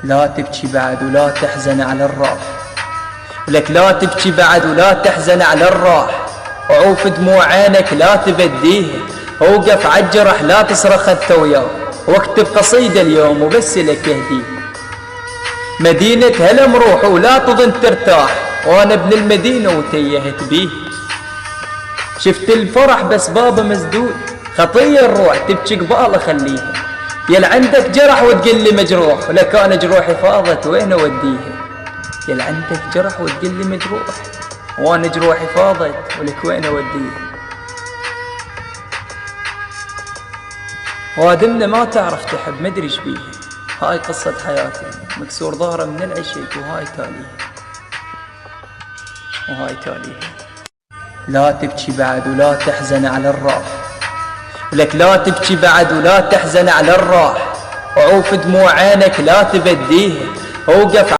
لا تبكي بعد ولا تحزن على الراح، ولك لا تبكي بعد ولا تحزن على الراح، وعوف دموع عينك لا تبديها، وقف عالجرح لا تصرخ انت وياه، واكتب قصيدة اليوم وبس لك اهديها. مدينة هلم روح ولا تظن ترتاح، وانا ابن المدينة وتيهت بيه. شفت الفرح بس بابه مسدود، خطية الروح تبكي قباله خليها. يل عندك جرح وتقل لي مجروح، ولك انا جروحي فاضت وين اوديها. يل عندك جرح وتقل لي مجروح، وانا جروحي فاضت ولك وين اوديها. وادمنا ما تعرف تحب مدري ايش بيها، هاي قصة حياتي مكسور ظهره من العشق وهاي تاليها. لا تبكي بعد ولا تحزن على الراح، ولك لا تبكي بعد ولا تحزن على الراح، وعوف دموع عينك لا تبديها، وقف